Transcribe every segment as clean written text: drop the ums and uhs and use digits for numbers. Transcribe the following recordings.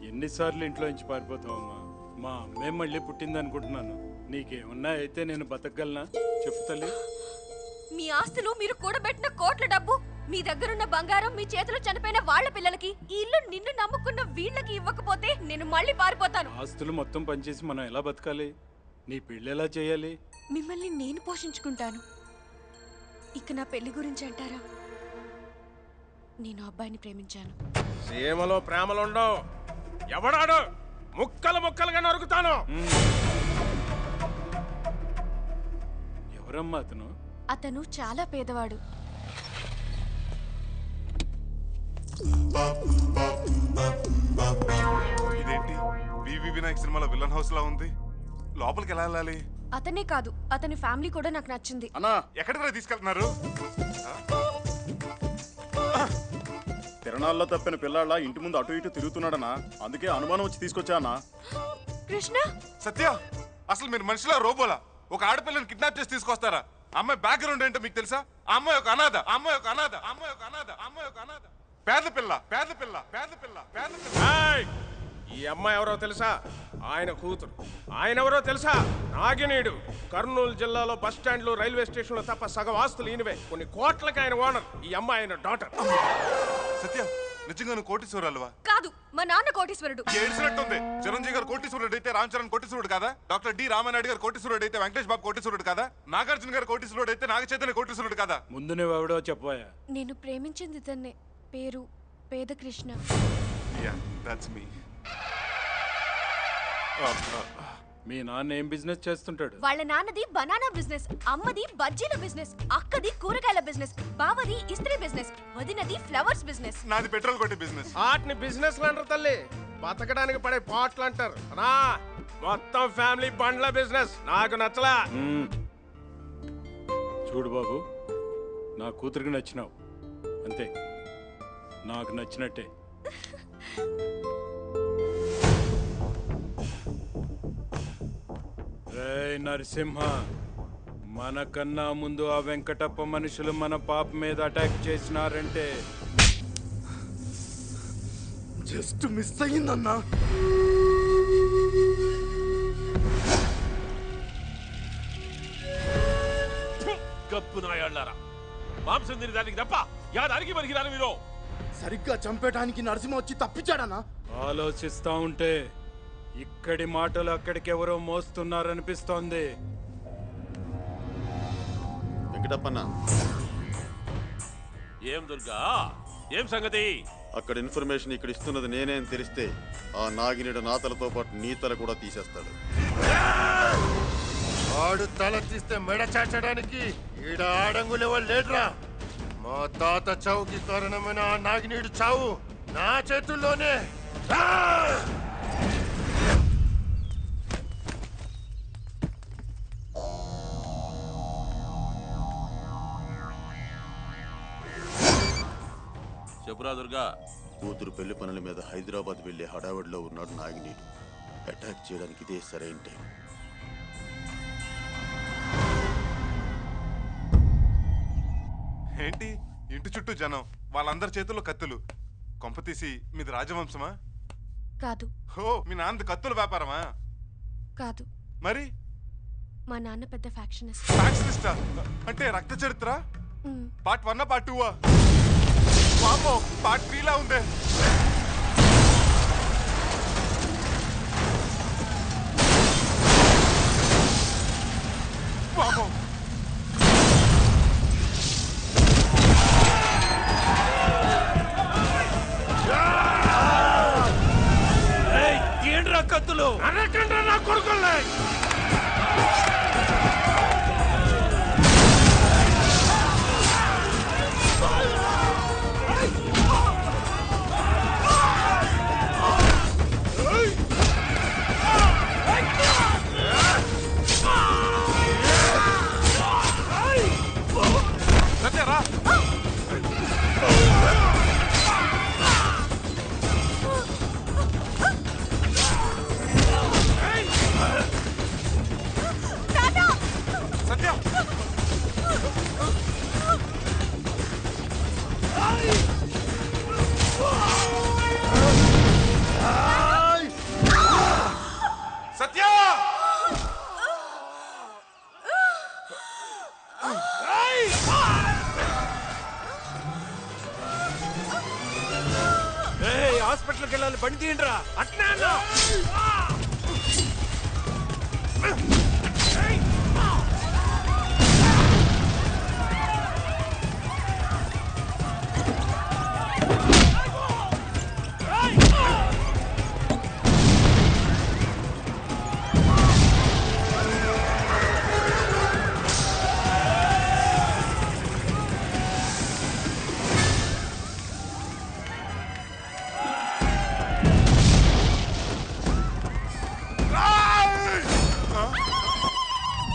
ఎన్నిసార్లు ఇంట్లో నుంచి పారిపోతావమ్మా? మా అమ్మే మళ్ళీ పుట్టింది అనుకుంటున్నాను. నీకేమన్నా అయితే నేను బతకగలనా చెప్పు తల్లి. మీ ఆస్తులు, మీరు కూడబెట్టిన కోట్ల డబ్బు, మీ దగ్గరున్న బంగారం మీ చేతిలో చనిపోయిన వాళ్ళ పిల్లలకి, ఈ ఇల్లు నిన్ను నమ్ముకున్న వీళ్ళకి ఇవ్వకపోతే నేను మళ్ళీ పారిపోతాను. ఆస్తులు మొత్తం పనిచేసి మనం ఎలా బతకాలి? నీ పెళ్ళి ఎలా చేయాలి? మిమ్మల్ని నేను పోషించుకుంటాను. ఇక నా పెళ్లి గురించి అంటారా? నేను అబ్బాయిని ప్రేమించాను. సీమలో ప్రేమలుండవు. ఎవడాడు? ముక్కలు ముక్కలుగా నరుకుతాను. ఎవరమ్మా అతను? అతను చాలా పేదవాడు. ఇదేంటి వివి వినాయక్ సినిమాలో విలన్ హౌస్ లా ఉంది? లోపలికి ఎలా వెళ్ళాలి? అతనే కాదు, అతని ఫ్యామిలీ కూడా నాకు నచ్చింది. అన్నా ఎక్కడికి తీసుకెళ్తున్నారు? తిరణాల్లో తప్పిన పిల్లాళ్ళ ఇంటి ముందు అటు ఇటు తిరుగుతున్నాడనా, అందుకే అనుమానం వచ్చి తీసుకొచ్చానా. కృష్ణ, సత్య, అసలు మీరు మనిషిలా రోబోలా? ఒక ఆడపిల్లని కిడ్నాప్ చేసి తీసుకొస్తారా? అమ్మాయి బ్యాక్గ్రౌండ్ ఏంటో మీకు తెలుసా? అమ్మాయి ఒక అనాథ, అమ్మాయి ఒక అనాథ, అమ్మాయి ఒక అనాథ, అమ్మాయి ఒక అనాథ. పేద పిల్ల, పేద పిల్ల, పేద పిల్ల, పేద పిల్ల. ఈ అమ్మాయి ఎవరో తెలుసా? ఆయన కూతురు. ఆయన ఎవరో తెలుసా? నాగినీడు. కర్నూలు జిల్లాలో బస్ స్టాండ్లు, రైల్వే స్టేషన్లు తప్ప సగం ఆస్తులు ఈయనవే. కొన్ని కోట్లకి ఆయన ఓనర్. ఈ అమ్మాయి ఆయన డాటర్. సత్య, నిజంగా నువ్వు కోటీశ్వరులువా? కాదు, మా నాన్న కోటీశ్వరుడు. ఏడ్చినట్టుంది. చిరంజీవి గారు కోటీశ్వరుడు అయితే రామ్ చరణ్ కోటీశ్వరుడు కదా? డాక్టర్ డి రామానాయుడు గారు కోటీశ్వరుడు అయితే వెంకటేష్ బాబు కోటీశ్వరుడు కదా? నాగార్జున గారు కోటీశ్వరుడు అయితే నాగ చైతన్య కోటీశ్వరుడు కదా? ముందు నువ్వెవడో చెప్పబోయా. నేను ప్రేమించింది ఇతన్నే. పేరు పేద కృష్ణ. మీ నాన్న ఏం బిజినెస్ చేస్తుంటాడు? వాళ్ళ నాన్నది బనానా బిజినెస్, అమ్మది బజ్జీల బిజినెస్, అక్కది కూరగాయల బిజినెస్, బావది ఇస్త్రీ బిజినెస్, వదినది ఫ్లవర్స్ బిజినెస్. నాది పెట్రోల్ కొట్టే బిజినెస్. వాటిని బిజినెస్ అంటారు తల్లి, బతకడానికి పడే పాటలు అంటారు. నా మొత్తం ఫ్యామిలీ బండ్ల బిజినెస్. నాకు నచ్చలా. చూడు బాబు, నా కూతురికి నచ్చినావు అంతే, నాకు నచ్చినట్టే. నరసింహ, మనకన్నా ముందు ఆ వెంకటప్ప మనుషులు మన పాప మీద అటాక్ చేసినారంటే జస్ట్ మిస్ అయ్యిందన్నా. గప్పు నాయాళ్ళారా, మాంసం తిని దానికి తప్ప యాదానికి పనికిరాను మీరు. సరిగ్గా చంపేయడానికి నరసింహ వచ్చి తప్పించాడనా? ఆలోచిస్తా ఉంటే ఇక్కడి మాటలు అక్కడికి ఎవరో మోస్తున్నారనిపిస్తోంది. వెంకటప్పన్న, ఏం దుర్గా, ఏం సంగతి? అక్కడ ఇన్ఫర్మేషన్ ఇక్కడ ఇస్తున్నది నేనే అని తెలిస్తే ఆ నాగినేడు నా తలతో పాటు నీ తల కూడా తీసేస్తాడు. వాడు తల తీస్తే మెడ చాచడానికి ఈడ ఆడంగులెవరు లేడ్రా. మా తాత చావుకి కారణమైన ఆ నాగినీడు చావు నా చేతుల్లోనే. చెప్పురా దుర్గా. కూతురు పెళ్లి పనుల మీద హైదరాబాద్ వెళ్లే హడావిడిలో ఉన్నాడు నాగినీడు. అటాక్ చేయడానికి ఇదే సరైన టైం. ఏంటి ఇంటి చుట్టూ జనం, వాళ్ళందరి చేతుల్లో కత్తులు. కొంపతీసి మీది రాజవంశమా? కాదు. హో, మీ నాన్నది కత్తుల వ్యాపారమా? కాదు. మరి మా నాన్న పెద్ద ఫ్యాక్షనిస్ట్. ఫ్యాక్షనిస్టా? అంటే రక్త చరిత్ర పార్ట్ 1 పార్ట్ 2? వామ్మో, పార్ట్ 3 లా ఉందే. వామ్మో, ఏంట్రా కత్తులు? అనకండ్రా నా కొడుకుల్ని. సత్యరా, హాస్పిటల్కి వెళ్ళాలి. బండి తీయండిరా. అట్నే అన్నా.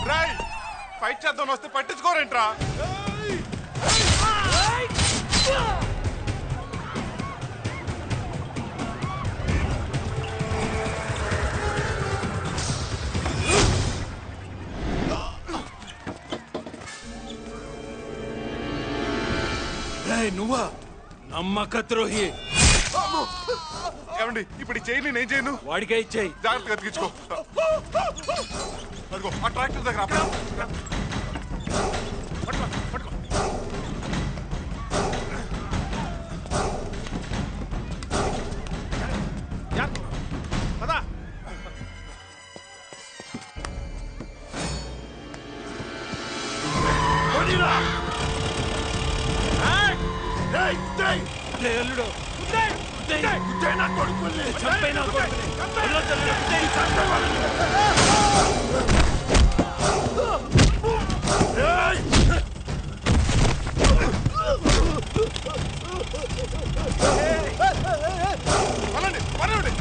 రాయ్ ఫైట్ చేద్దాం వస్తే పట్టించుకోరేంట్రా? నువ్వా? నమ్మక ద్రోహి. ఏమండి ఇప్పుడు ఈ చైన్ నేను చేయను. వాడికే ఇచ్చేయి. జాగ్రత్తగా తీసుకో. అదిగో ఆ ట్రాక్టర్ దగ్గర ఆపు. పట్టుకో పట్టుకో. పదా. అల్లుడు పదండి, పదండి.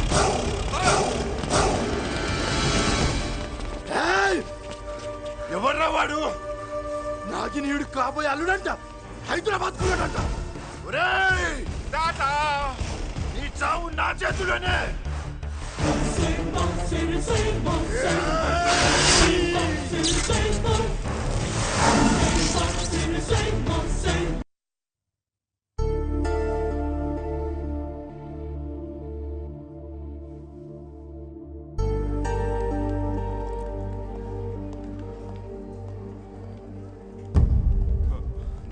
ఎవర్రా వాడు? నాగినీయుడు కాబోయే అల్లుడంట, హైదరాబాద్ కున్నాడంట. ఒరేయ్ టాటా. నీ చావు నా చేతిలోనే.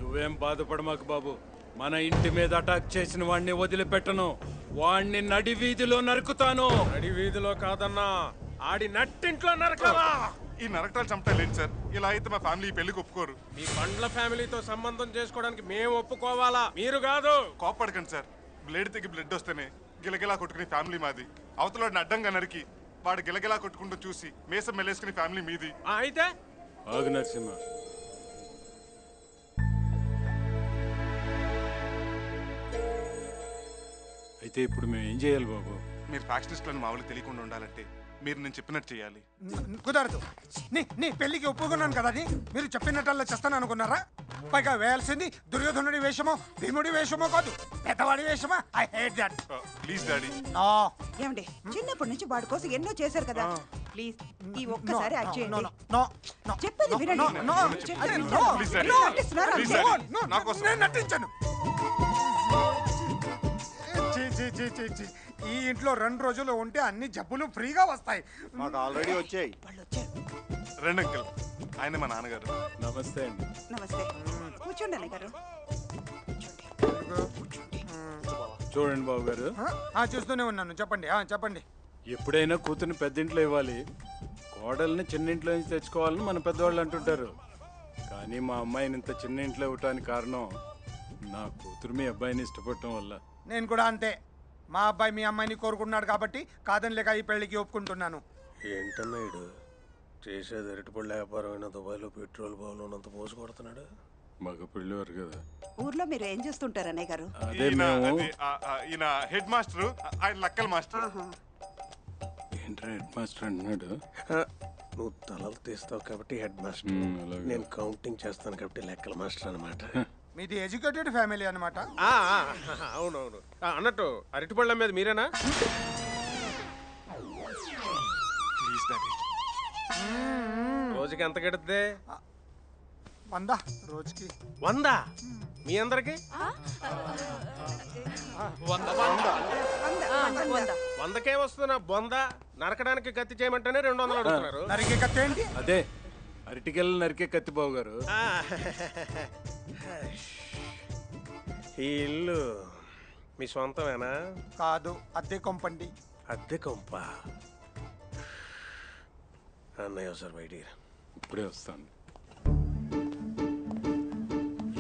నువ్వేం బాధపడమాకు బాబు. మన ఇంటి మీద అటాక్ చేసిన వాడిని వదిలిపెట్టను. వాణ్ణి నడి వీధిలో నరుకుతాను. నడి వీధిలో కాదన్నా, ఆడి నట్టింట్లో నరకాలా. ఈ నరకటాలు చంపటాలేంటి సార్? ఇలా అయితే మా ఫ్యామిలీ ఈ పెళ్లికి ఒప్పుకోరు. మీ పండ్ల ఫ్యామిలీతో సంబంధం చేసుకోవడానికి మేము ఒప్పుకోవాలా, మీరు కాదు. కోప్పడకండి సార్. బ్లేడ్ తెగి బ్లడ్ వస్తేనే గిలగిలా కొట్టుకునే ఫ్యామిలీ మాది. అవతల అడ్డంగా నరికి వాడు గిలగిలా కొట్టుకుంటూ చూసి మేసం మెల్లేసుకునే ఫ్యామిలీ మీది. అయితే ఆగు నరసింహ. అయితే ఇప్పుడు మేము ఏం చేయాలి బాబు? మీరు ఫ్యాక్షనిస్టులను మా వాళ్ళకి తెలియకుండా ఉండాలంటే మీరు నేను చెప్పినట్టు చేయాలి. కుదరదు. నీ పెళ్లికి ఒప్పుకున్నాను కదా అని మీరు చెప్పినట్టల్లా చేస్తాను అనుకున్నారా? పైగా వేయాల్సింది దుర్యోధనుడి వేషమో భీముడి వేషమో కాదు, పెద్దవాడి వేషమా. I hate that. Please daddy. ఏమండి, చిన్నప్పటి నుంచి వాడి కోసం ఎన్నో చేశారు కదా, ప్లీజ్ ఈ ఒక్కసారి యాక్ట్ చేయండి. చెప్పేది వినండి. Please daddy. నటిస్తున్నారా? Please daddy. నా కోసం. నేను నటించాను. ఈ ఇంట్లో 2 రోజులు ఉంటే అన్ని జబ్బులు ఫ్రీగా వస్తాయి. మాకు ఆల్రెడీ వచ్చాయి. వాళ్ళు వచ్చారు. రండి అంకుల్, ఆయన మా నాన్నగారు. నమస్తే అండి. నమస్తే. కూర్చోండి అన్నయ్య గారు. చూడండి బాబు గారు, చూస్తూనే ఉన్నాను. చెప్పండి చెప్పండి. ఎప్పుడైనా కూతుర్ని పెద్దింట్లో ఇవ్వాలి, కోడల్ని చిన్నింట్లో నుంచి తెచ్చుకోవాలని మన పెద్దవాళ్ళు అంటుంటారు. కానీ మా అమ్మాయిని ఇంత చిన్న ఇంట్లో ఇవ్వటానికి కారణం నా కూతురు మీ అబ్బాయిని ఇష్టపడటం వల్ల. నేను కూడా అంతే. మా అబ్బాయి మీ అమ్మాయిని కోరుకున్నాడు కాబట్టి కాదని లేక ఈ పెళ్లికి ఒప్పుకుంటున్నాను. ఏంటన్నాడు చేసేది? అరటిపళ్ళ వ్యాపారం అయినా దుబాయ్లో పెట్రోల్ బావులు ఉన్నంత పోసి కొడుతున్నాడు. మగ పెళ్ళివారు కదా. ఊర్లో మీరు ఏం చేస్తుంటారు అన్నయ్య గారు? అదే మేము. ఈయన హెడ్ మాస్టర్, ఆయన లక్కల మాస్టర్. ఏంట్రా హెడ్ మాస్టర్ అంటున్నాడు? నువ్వు తలలు తీస్తావు కాబట్టి హెడ్ మాస్టర్, నేను కౌంటింగ్ చేస్తాను కాబట్టి లెక్కల మాస్టర్ అనమాట. మీది ఎడ్యుకేటెడ్ ఫ్యామిలీ అనమాట. అవునవును. అన్నట్టు అరటిపళ్ళ మీద మీరేనా? Please daddy. రోజుకి ఎంత గడుద్ది? 100 రోజుకి. 100? మీ అందరికి 100కే వస్తున్నా బొంద. నరకడానికి కత్తి చేయమంటేనే 200 అడుగుతున్నారు. నరికే కత్తి ఏంటి? అదే అరటికెళ్ళ నరికే కత్తి బాబు గారు. ఈ ఇల్లు మీ సొంతమేనా? కాదు, అద్దె కొంపండి. అద్దె కొంప. అన్నయ్య సార్ మై డియర్. ఇప్పుడే వస్తాను.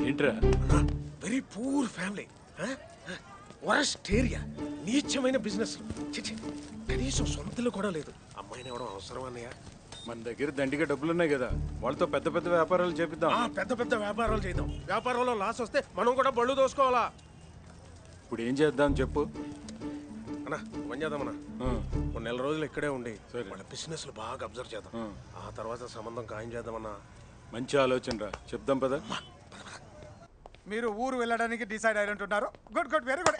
ఏంట్రా? Very poor family, worst area, నీచమైన బిజినెస్. కనీసం సొంతలు కూడా లేదు. అమ్మాయిని ఎవడం అవసరం అన్నయ్య? మన దగ్గర దండిగా డబ్బులున్నాయి కదా, వాళ్ళతో పెద్ద పెద్ద వ్యాపారాలు చేపిద్దాం. పెద్ద పెద్ద వ్యాపారాలు చేద్దాం. వ్యాపారంలో లాస్ వస్తే మనం కూడా బళ్ళు దోసుకోవాలా? ఇప్పుడు ఏం చేద్దాం చెప్పు. అన్నా పని చేద్దామన్నా, కొన్ని నెల రోజులు ఇక్కడే ఉండి వాళ్ళ బిజినెస్ బాగా అబ్జర్వ్ చేద్దాం. ఆ తర్వాత సంబంధం ఖాయం చేద్దామన్నా. మంచి ఆలోచన రా, చెప్దాం పదా. మీరు ఊరు వెళ్ళడానికి డిసైడ్ అయినట్టున్నారు. Good good, very good.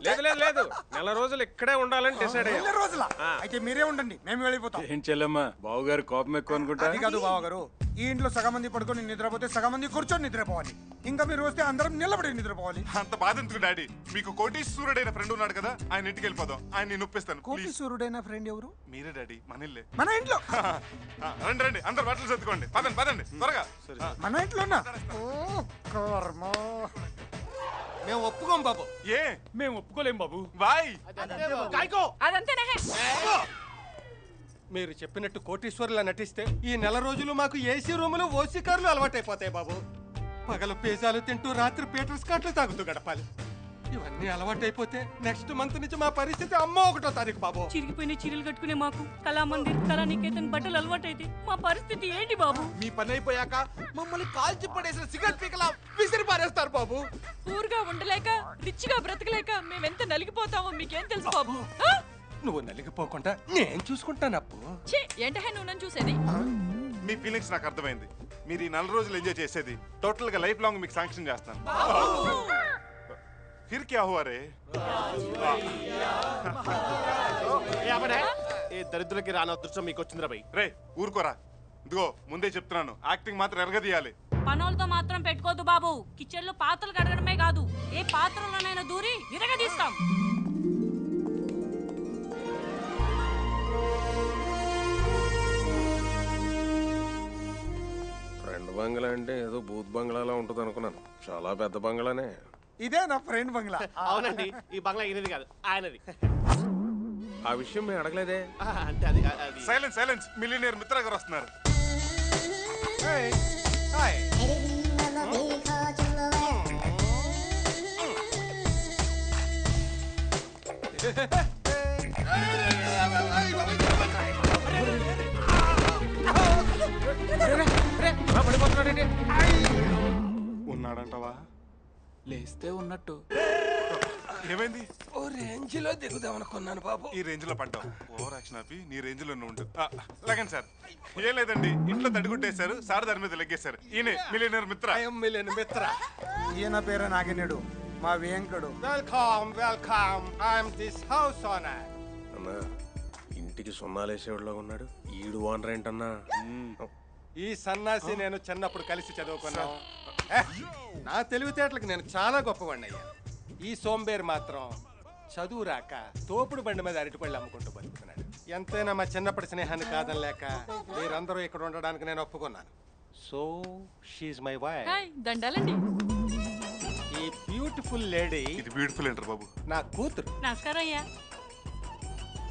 లేదు లేదు లేదు, నెల రోజులు ఇక్కడే ఉండాలని డిసైడ్ అయ్యాం. రోజుల అయితే మీరే ఉండండి, మేము వెళ్ళిపోతాం. ఏం చెల్లమ్మా, బావగారు కోపం ఎక్కువ అనుకుంటా. అది కాదు బావగారు, ఈ ఇంట్లో సగం మంది పడుకొని నిద్రపోతే సగం మంది కూర్చొని నిద్రపోవాలి. ఇంకా మీరు వస్తే అందరం నిలబడి నిద్రపోవాలి. అంత బాధ ఎందుకు డాడీ? మీకు కోటీశ్వరుడైన ఫ్రెండ్ ఉన్నాడు కదా, ఆయన ఇంటికి వెళ్ళిపోదాం. ఆయన నొప్పిస్తాను. కోటీశ్వరుడైన ఫ్రెండ్ ఎవరు? మీరే డాడీ, మన ఇల్లే. మన ఇంట్లో. రండి రండి, అందరు బట్టలు సర్దుకోండి. పదండి పదండి త్వరగా. మన ఇంట్లోనా? మేము ఒప్పుకోం బాబు. ఏ మేము ఒప్పుకోలేం బాబు. బాయ్ అదంతేనే. మీరు చెప్పినట్టు కోటీశ్వరులా నటిస్తే ఈ నెల రోజులు మాకు ఏసీ రూములు ఓసీ కార్లు అలవాటైపోతాయి బాబు. పగలు పిజ్జాలు తింటూ రాత్రి పీటర్ స్కాట్లు తాగుతూ గడపాలి. ఇవన్నీ అలవాటైపోతే నెక్స్ట్ మంత్ నుంచి మా పరిస్థితి అమ్మో 1వ తారీఖు బాబు. చిరిగిపోయిన చీరలు కట్టుకునే మాకు కళామందిర్, కళానికేతన్ బట్టలు అలవాటైతే మా పరిస్థితి ఏంటి బాబు? మీ పని అయిపోయాక మమ్మల్ని కాల్చి పడేసిన సిగరెట్ పీకలా విసిరి పారేస్తారు బాబు. ఊరుగా ఉండలేక, రిచ్గా బ్రతకలేక మేమెంత నలిగిపోతామో మీకేం తెలుసు బాబు? నువ్వు నలిగిపోకుండా నేను చూసుకుంటాను అప్పు. ఏంటహే నువ్వు నన్ను చూసేది? మీ ఫీలింగ్స్ నాకు అర్థమైంది. మీరు ఈ 4 రోజులు ఎంజాయ్ చేసేది టోటల్ గా లైఫ్ లాంగ్ మీకు శాంక్షన్ చేస్తాను. फिर क्या हुआ रे? ఏ దరిద్రులకి రాని అదృష్టం మీకు వచ్చిందిరా బై. రే ఊరుకోరా. ఇదిగో ముందే చెప్తున్నాను, యాక్టింగ్ మాత్రం ఎరగదీయాలి. పనులతో మాత్రం పెట్టుకోదు బాబు. కిచెన్ లో పాత్రలు కడగడమే కాదు, ఏ పాత్రలోనైనా దూరి విరగదీస్తాం. ఫ్రెండ్ బంగ్లా అంటే ఏదో బూత్ బంగ్లాలా ఉంటుంది అనుకున్నాను. చాలా పెద్ద బంగ్లానే. ఇదే నా ఫ్రెండ్ బంగ్లా. అవునండి, ఈ బంగ్లా ఈయనది కాదు, ఆయనది. ఆ విషయం మేము అడగలేదే. అంటే అది సైలెన్స్ సైలెన్స్, మిలియనీర్ మిత్ర గారు వస్తున్నారు. ఉన్నాడంటవా? లేస్తే ఉన్నట్టు. ఏమైంది? ఓ రేంజ్ లో దిగుదాం అనుకున్నాను బాబు. ఈ రేంజ్ లో పడ్డావు. ఓవర్ యాక్షన్ ఆపి నీ రేంజ్ లో ఉండు. లాగండి సార్. ఏం లేదండి, ఇంట్లో తడిగుట్టేశారు, సార్ దాని మీద లెగ్గేశారు. ఈయనే మిలియనీర్ మిత్ర. మిలియన్ మిత్ర. ఈయన పేరు నాగినేడు, మా Venkadu. Welcome welcome, I am this house owner. అన్నా ఇంటికి సున్నాలేసేవాడులో ఉన్నాడు. ఈడు ఓనర్ ఏంటన్నా? ఈ సన్నాసి నేను చిన్నప్పుడు కలిసి చదువుకున్నాను. నా తెలివితేటలకు నేను చాలా గొప్పవాడిని అయ్యా. ఈ సోంబేర్ మాత్రం చదువు రాక తోపుడు బండి మీద అరటిపళ్ళు అమ్ముకుంటూ బతుకుతున్నాడు. ఎంతైనా మా చిన్నప్పటి స్నేహాన్ని కాదనలేక మీరందరూ ఇక్కడ ఉండడానికి నేను ఒప్పుకున్నాను. So she is my wife. దండాలండి. ఈ బ్యూటిఫుల్ లేడీ. ఇది బ్యూటిఫుల్ ఏంటర్ బాబు? నా కూతురు. నమస్కారం అయ్యా.